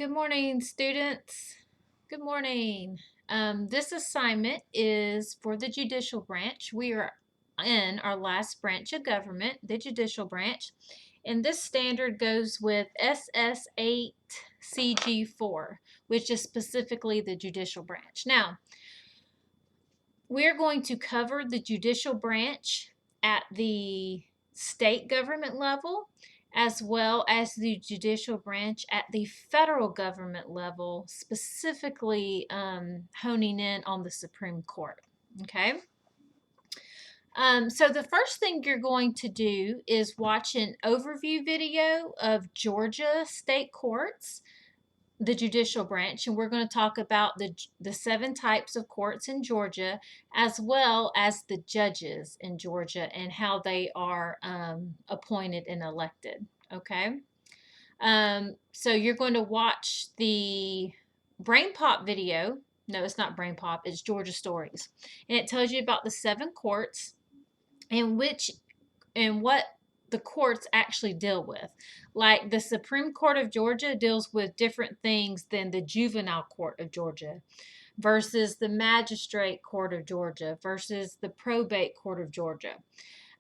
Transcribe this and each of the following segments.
Good morning, students. Good morning. This assignment is for the judicial branch. We are in our last branch of government, the judicial branch, and this standard goes with SS8 CG4, which is specifically the judicial branch. Now, we're going to cover the judicial branch at the state government level, as well as the judicial branch at the federal government level, specifically honing in on the Supreme Court. Okay. So the first thing you're going to do is watch an overview video of Georgia state courts, the judicial branch, and we're going to talk about the 7 types of courts in Georgia, as well as the judges in Georgia and how they are appointed and elected. Okay. So you're going to watch the Brain Pop video. No, it's not Brain Pop. It's Georgia Stories, and it tells you about the 7 courts and what the courts actually deal with. Like the Supreme Court of Georgia deals with different things than the Juvenile Court of Georgia versus the Magistrate Court of Georgia versus the Probate Court of Georgia.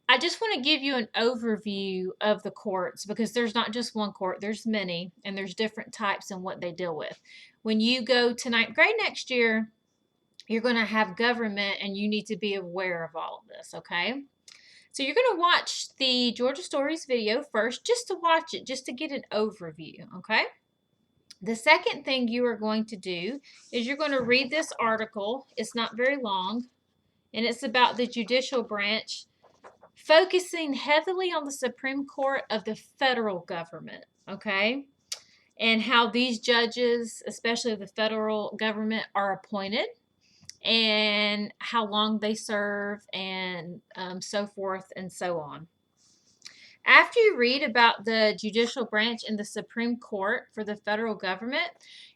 I just want to give you an overview of the courts because there's not just one court, there's many, and there's different types and what they deal with. When you go to 9th grade next year, you're going to have government and you need to be aware of all of this, okay? So you're going to watch the Georgia Stories video first, just to watch it, just to get an overview, okay? The second thing you are going to do is you're going to read this article. It's not very long, and it's about the judicial branch, focusing heavily on the Supreme Court of the federal government, okay? And how these judges, especially the federal government, are appointed, and how long they serve, and so forth and so on. After you read about the judicial branch in the Supreme Court for the federal government,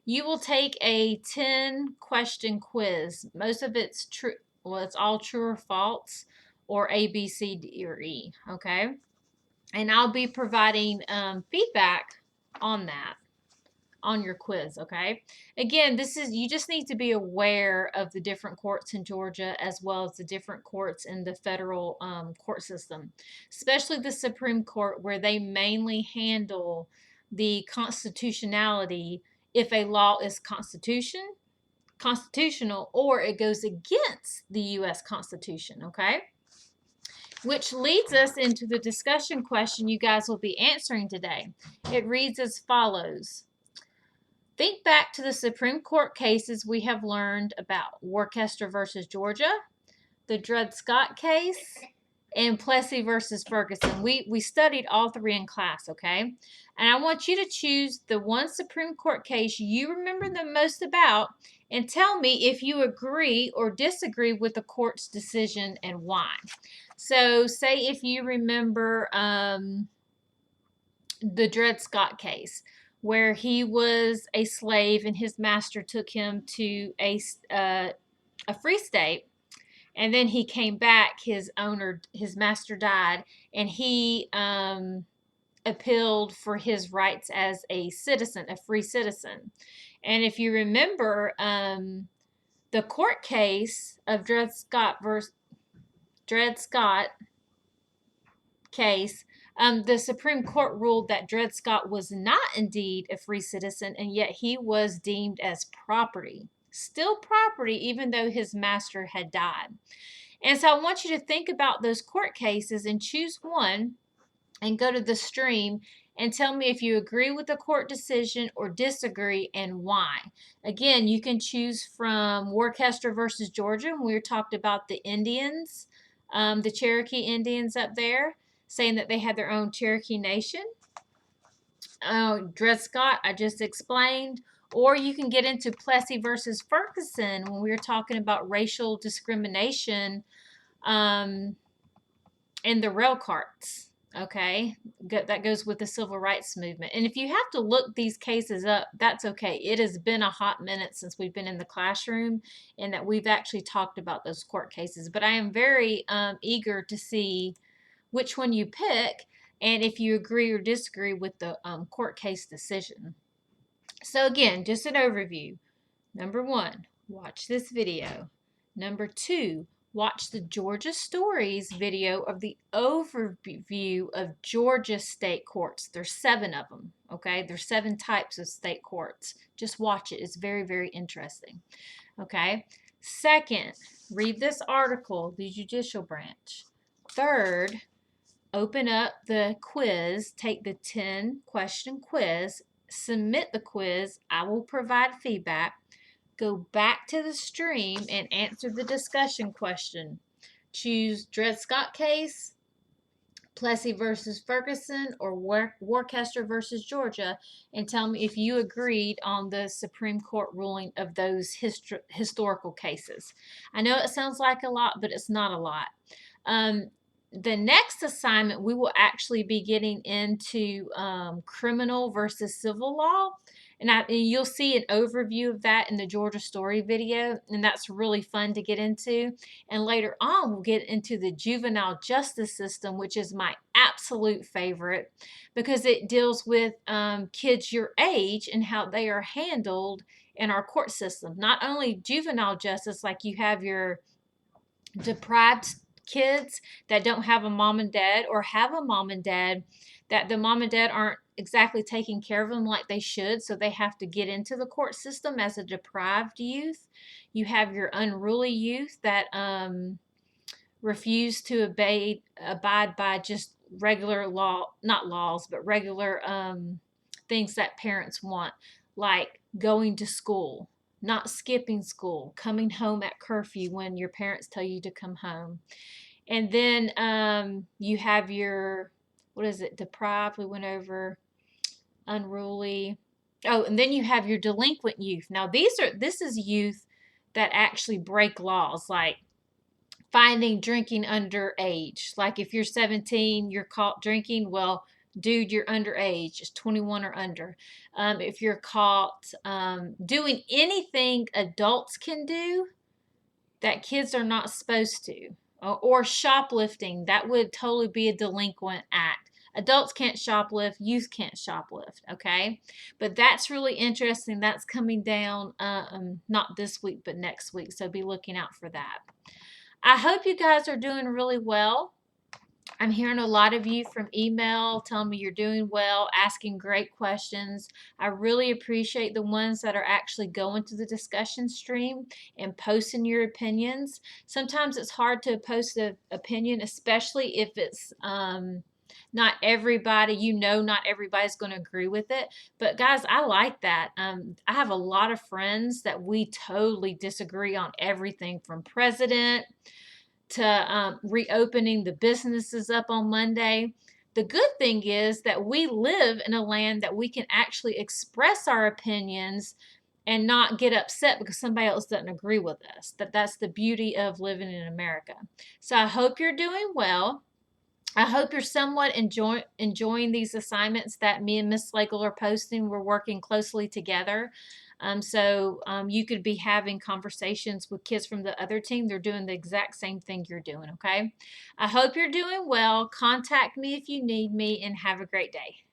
you will take a 10-question quiz. Most of it's true. Well, it's all true or false, or A, B, C, D, or E. Okay, and I'll be providing feedback on that, on your quiz. Okay, again, you just need to be aware of the different courts in Georgia as well as the different courts in the federal court system, especially the Supreme Court, where they mainly handle the constitutionality if a law is constitutional or it goes against the U.S. Constitution. Okay, which leads us into the discussion question you guys will be answering today. It reads as follows. Think back to the Supreme Court cases we have learned about: Worcester versus Georgia, the Dred Scott case, and Plessy versus Ferguson. We studied all 3 in class, okay? And I want you to choose the one Supreme Court case you remember the most about and tell me if you agree or disagree with the court's decision and why. So say if you remember the Dred Scott case, where he was a slave and his master took him to a free state, and then he came back. His master died, and he appealed for his rights as a citizen, a free citizen. And if you remember, the court case of Dred Scott case, the Supreme Court ruled that Dred Scott was not indeed a free citizen, and yet he was deemed as property, still property, even though his master had died. And so I want you to think about those court cases and choose one and go to the stream and tell me if you agree with the court decision or disagree and why. Again, you can choose from Worcester versus Georgia, when we talked about the Indians, the Cherokee Indians up there, saying that they had their own Cherokee nation. Dred Scott, I just explained. Or you can get into Plessy versus Ferguson, when we were talking about racial discrimination in the rail carts. Okay, that goes with the civil rights movement. And if you have to look these cases up, that's okay. It has been a hot minute since we've been in the classroom and that we've actually talked about those court cases. But I am very eager to see which one you pick and if you agree or disagree with the court case decision. So again, just an overview. Number 1, watch this video. Number 2, watch the Georgia Stories video of the overview of Georgia state courts. There's 7 of them, okay? There's 7 types of state courts. Just watch it. It's very, very interesting, okay? Second, read this article, the Judicial Branch. Third, open up the quiz, take the 10-question quiz, submit the quiz. I will provide feedback. Go back to the stream and answer the discussion question. Choose Dred Scott case, Plessy versus Ferguson, or Worcester versus Georgia, and tell me if you agreed on the Supreme Court ruling of those historical cases. I know it sounds like a lot, but it's not a lot. The next assignment, we will actually be getting into criminal versus civil law. And you'll see an overview of that in the Georgia Story video, and that's really fun to get into. And later on, we'll get into the juvenile justice system, which is my absolute favorite because it deals with kids your age and how they are handled in our court system. Not only juvenile justice, like you have your deprived kids that don't have a mom and dad, or have a mom and dad that the mom and dad aren't exactly taking care of them like they should, so they have to get into the court system as a deprived youth. You have your unruly youth that refuse to abide by just regular law, not laws, but regular things that parents want, like going to school, not skipping school, coming home at curfew when your parents tell you to come home. And then you have your, what is it, deprived, we went over, unruly. Oh, and then you have your delinquent youth. Now this is youth that actually break laws, like finding drinking underage. Like if you're 17, you're caught drinking, well, dude, you're underage, it's 21 or under. If you're caught doing anything adults can do that kids are not supposed to, or shoplifting, that would totally be a delinquent act. Adults can't shoplift, youth can't shoplift, okay? But that's really interesting. That's coming down not this week, but next week, so be looking out for that. I hope you guys are doing really well. I'm hearing a lot of you from email telling me you're doing well, asking great questions. I really appreciate the ones that are actually going to the discussion stream and posting your opinions. Sometimes it's hard to post an opinion, especially if it's not everybody, not everybody's going to agree with it. But guys, I like that. I have a lot of friends that we totally disagree on everything from president to reopening the businesses up on Monday. The good thing is that we live in a land that we can actually express our opinions and not get upset because somebody else doesn't agree with us. That's the beauty of living in America. So I hope you're doing well. I hope you're somewhat enjoying these assignments that me and Miss Slagle are posting. We're working closely together. So you could be having conversations with kids from the other team. They're doing the exact same thing you're doing, okay? I hope you're doing well. Contact me if you need me, and have a great day.